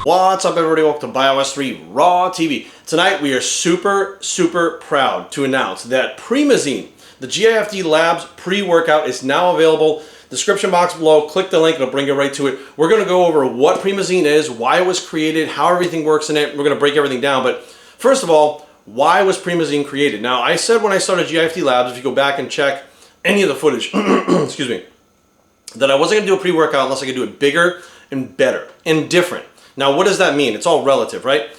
What's up, everybody? Welcome to BioS3 Raw TV. Tonight we are super proud to announce that PREmosine, the GIFD Labs pre-workout, is now available. Description box below, click the link, it'll bring you right to it. We're going to go over what PREmosine is, why it was created, how everything works in it. We're going to break everything down, but first of all, why was PREmosine created? Now, I said when I started GIFD Labs, if you go back and check any of the footage, excuse me, that I wasn't going to do a pre-workout unless I could do it bigger and better and different. Now, what does that mean? It's all relative, right?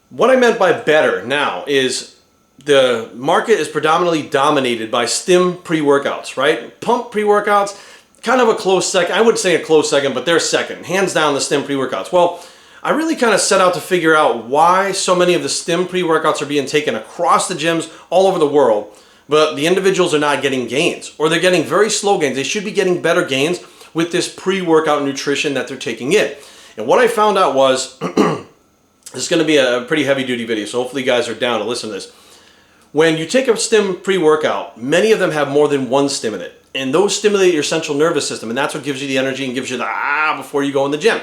What I meant by better now is the market is predominantly dominated by stim pre-workouts, right? Pump pre-workouts, kind of a close second. I wouldn't say a close second, but they're second. Hands down, the stim pre-workouts. Well, I really kind of set out to figure out why so many of the stim pre-workouts are being taken across the gyms all over the world, but the individuals are not getting gains, or they're getting very slow gains. They should be getting better gains with this pre-workout nutrition that they're taking in. And what I found out was, this is going to be a pretty heavy-duty video, so hopefully you guys are down to listen to this. When you take a stim pre-workout, many of them have more than one stim in it, and those stimulate your central nervous system, and that's what gives you the energy and gives you the before you go in the gym.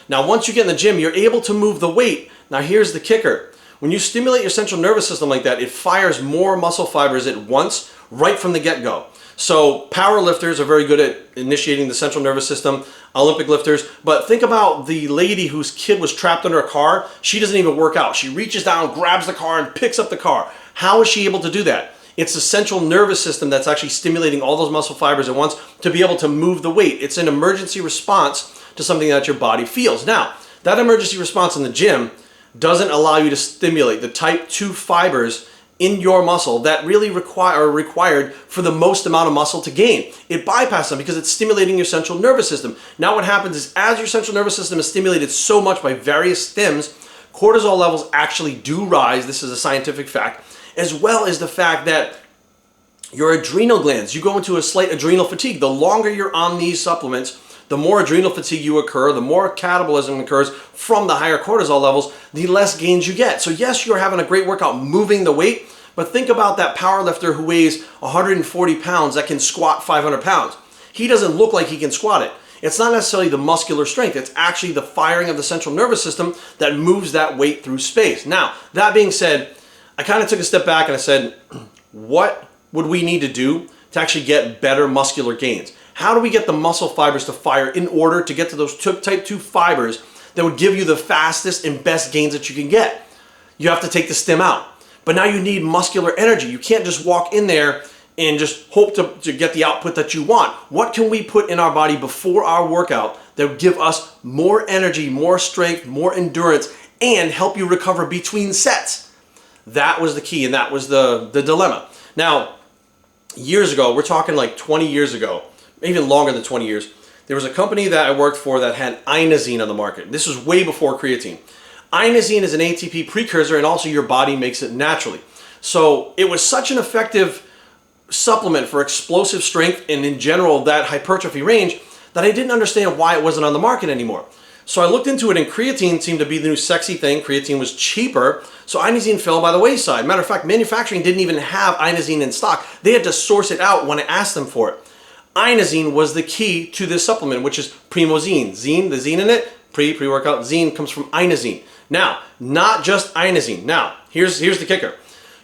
Now, once you get in the gym, you're able to move the weight. Now, here's the kicker. When you stimulate your central nervous system like that, it fires more muscle fibers at once, right from the get-go. So power lifters are very good at initiating the central nervous system, Olympic lifters, but think about the lady whose kid was trapped under a car. She doesn't even work out. She reaches down, grabs the car, and picks up the car. How is she able to do that? It's the central nervous system that's actually stimulating all those muscle fibers at once to be able to move the weight. It's an emergency response to something that your body feels. Now, that emergency response in the gym doesn't allow you to stimulate the type 2 fibers in your muscle that really are required for the most amount of muscle to gain. It bypasses them because it's stimulating your central nervous system. Now what happens is, as your central nervous system is stimulated so much by various stims, cortisol levels actually do rise. This is a scientific fact, as well as the fact that your adrenal glands, you go into a slight adrenal fatigue. The longer you're on these supplements, the more adrenal fatigue you occur, the more catabolism occurs from the higher cortisol levels, the less gains you get. So yes, you're having a great workout moving the weight, but think about that power lifter who weighs 140 pounds that can squat 500 pounds. He doesn't look like he can squat it. It's not necessarily the muscular strength, it's actually the firing of the central nervous system that moves that weight through space. Now, that being said, I kind of took a step back and I said, what would we need to do to actually get better muscular gains? How do we get the muscle fibers to fire in order to get to those type 2 fibers that would give you the fastest and best gains that you can get? You have to take the stim out. But now you need muscular energy. You can't just walk in there and just hope to get the output that you want. What can we put in our body before our workout that would give us more energy, more strength, more endurance, and help you recover between sets? That was the key, and that was the dilemma. Now, years ago, we're talking like 20 years ago, even longer than 20 years, there was a company that I worked for that had inosine on the market. This was way before creatine. Inosine is an ATP precursor, and also your body makes it naturally. So it was such an effective supplement for explosive strength and in general that hypertrophy range that I didn't understand why it wasn't on the market anymore. So I looked into it, and creatine seemed to be the new sexy thing. Creatine was cheaper, so inosine fell by the wayside. Matter of fact, manufacturing didn't even have inosine in stock. They had to source it out when I asked them for it. Inosine was the key to this supplement, which is PREmosine. Zine, the zine in it, pre-workout, zine comes from inosine. Now, not just inosine. Now, here's the kicker.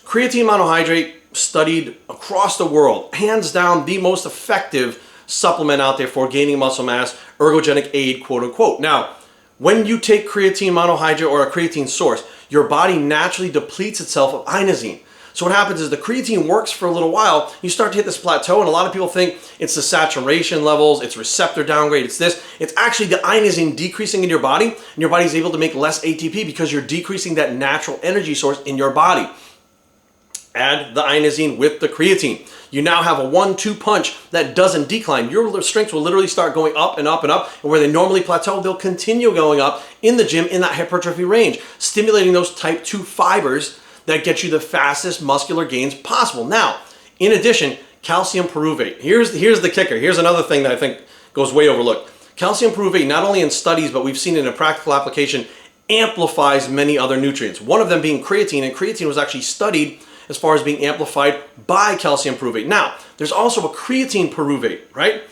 Creatine monohydrate, studied across the world, hands down the most effective supplement out there for gaining muscle mass, ergogenic aid, quote unquote. Now, when you take creatine monohydrate or a creatine source, your body naturally depletes itself of inosine. So what happens is the creatine works for a little while, you start to hit this plateau, and a lot of people think it's the saturation levels, it's receptor downgrade, it's this. It's actually the inosine decreasing in your body, and your body's able to make less ATP because you're decreasing that natural energy source in your body. Add the inosine with the creatine. You now have a 1-2 punch that doesn't decline. Your strength will literally start going up and up and up, and where they normally plateau, they'll continue going up in the gym in that hypertrophy range, stimulating those type 2 fibers that get you the fastest muscular gains possible. Now, in addition, calcium pyruvate. Here's the kicker. Here's another thing that I think goes way overlooked. Calcium pyruvate, not only in studies, but we've seen it in a practical application, amplifies many other nutrients. One of them being creatine, and creatine was actually studied as far as being amplified by calcium pyruvate. Now, there's also a creatine pyruvate, right?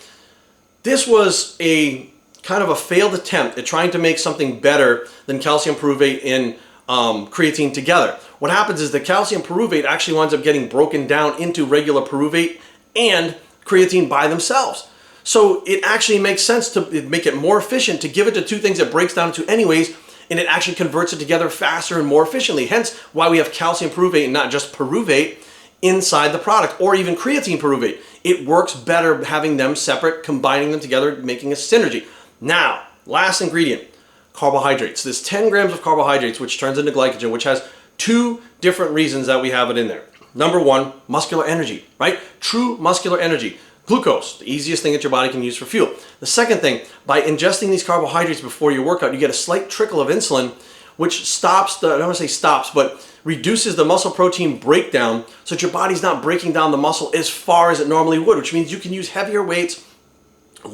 This was a kind of a failed attempt at trying to make something better than calcium pyruvate and creatine together. What happens is the calcium pyruvate actually winds up getting broken down into regular pyruvate and creatine by themselves. So it actually makes sense to make it more efficient to give it to two things it breaks down to anyways, and it actually converts it together faster and more efficiently. Hence why we have calcium pyruvate and not just pyruvate inside the product, or even creatine pyruvate. It works better having them separate, combining them together, making a synergy. Now, last ingredient, carbohydrates. There's 10 grams of carbohydrates, which turns into glycogen, which has two different reasons that we have it in there. Number one, muscular energy, right? True muscular energy. Glucose, the easiest thing that your body can use for fuel. The second thing, by ingesting these carbohydrates before your workout, you get a slight trickle of insulin, which stops I don't want to say stops, but reduces the muscle protein breakdown so that your body's not breaking down the muscle as far as it normally would, which means you can use heavier weights, not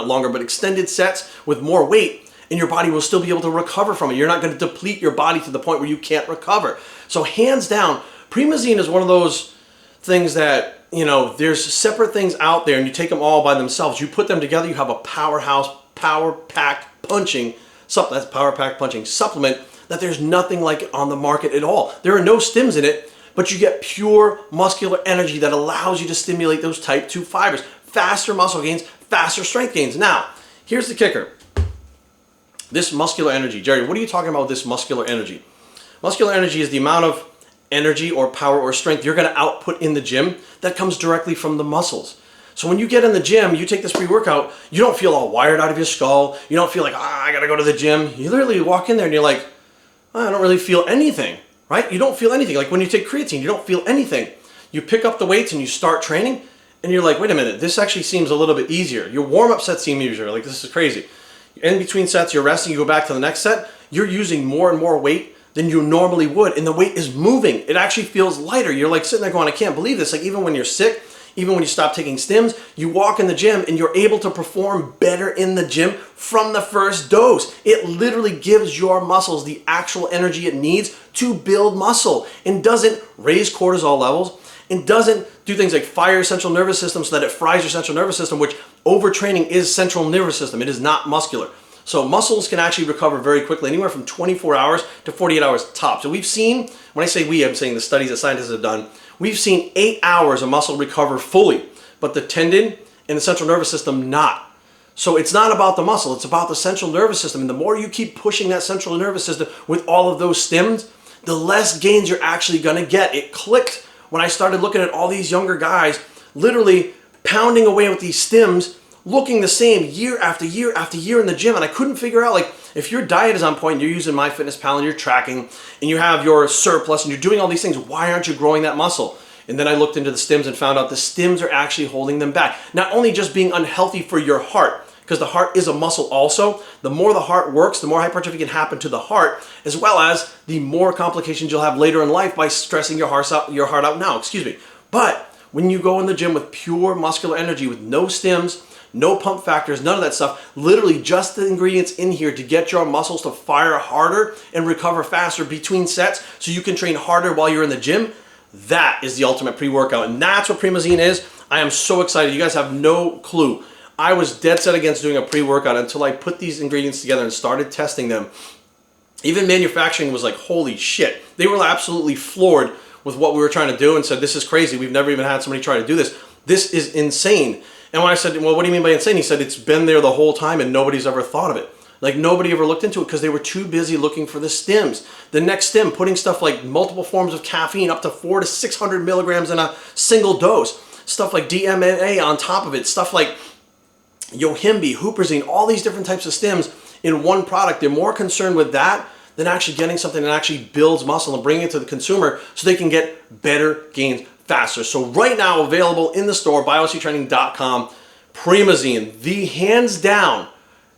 longer, but extended sets with more weight, and your body will still be able to recover from it. You're not going to deplete your body to the point where you can't recover. So hands down, PREmosine is one of those things that, there's separate things out there and you take them all by themselves. You put them together, you have a powerhouse, power-packed punching supplement that there's nothing like it on the market at all. There are no stims in it, but you get pure muscular energy that allows you to stimulate those type 2 fibers. Faster muscle gains, faster strength gains. Now, here's the kicker. This muscular energy. Jerry, what are you talking about with this muscular energy? Muscular energy is the amount of energy or power or strength you're going to output in the gym that comes directly from the muscles. So when you get in the gym, you take this pre-workout, you don't feel all wired out of your skull. You don't feel like, I got to go to the gym. You literally walk in there and you're like, I don't really feel anything, right? You don't feel anything. Like when you take creatine, you don't feel anything. You pick up the weights and you start training and you're like, wait a minute, this actually seems a little bit easier. Your warm-up sets seem easier. Like, this is crazy. In between sets, you're resting, you go back to the next set, you're using more and more weight than you normally would, and the weight is moving. It actually feels lighter. You're like sitting there going, I can't believe this. Like, even when you're sick, even when you stop taking stims, you walk in the gym and you're able to perform better in the gym from the first dose. It literally gives your muscles the actual energy it needs to build muscle and doesn't raise cortisol levels and doesn't do things like fire your central nervous system so that it fries your central nervous system, which overtraining is central nervous system. It is not muscular. So muscles can actually recover very quickly, anywhere from 24 hours to 48 hours tops. So we've seen, when I say we, I'm saying the studies that scientists have done, we've seen 8 hours of muscle recover fully, but the tendon and the central nervous system not. So it's not about the muscle, it's about the central nervous system. And the more you keep pushing that central nervous system with all of those stims, the less gains you're actually gonna get. It clicked when I started looking at all these younger guys literally pounding away with these stims, looking the same year after year after year in the gym. And I couldn't figure out, like, if your diet is on point, you're using MyFitnessPal and you're tracking and you have your surplus and you're doing all these things, why aren't you growing that muscle? And then I looked into the stims and found out the stims are actually holding them back. Not only just being unhealthy for your heart, because the heart is a muscle also. The more the heart works, the more hypertrophy can happen to the heart, as well as the more complications you'll have later in life by stressing your heart out now, But when you go in the gym with pure muscular energy, with no stims, no pump factors, none of that stuff, literally just the ingredients in here to get your muscles to fire harder and recover faster between sets so you can train harder while you're in the gym, that is the ultimate pre-workout. And that's what PREmosine is. I am so excited. You guys have no clue. I was dead set against doing a pre-workout until I put these ingredients together and started testing them. Even manufacturing was like, holy shit. They were absolutely floored with what we were trying to do and said, this is crazy. We've never even had somebody try to do this. This is insane. And when I said, well, what do you mean by insane? He said, it's been there the whole time and nobody's ever thought of it. Like, nobody ever looked into it because they were too busy looking for the stims. The next stim, putting stuff like multiple forms of caffeine, up to 400 to 600 milligrams in a single dose. Stuff like DMNA on top of it. Stuff like Yohimbe, Huperzine, all these different types of stims in one product. They're more concerned with that than actually getting something that actually builds muscle and bringing it to the consumer so they can get better gains faster. So right now, available in the store, bioctraining.com, PREmosine, the hands down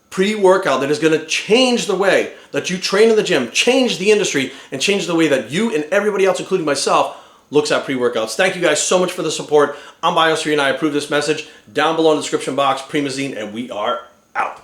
pre-workout that is going to change the way that you train in the gym, change the industry, and change the way that you and everybody else, including myself, looks at pre-workouts. Thank you guys so much for the support. I'm Bios3 and I approve this message. Down below in the description box, PREmosine, and we are out.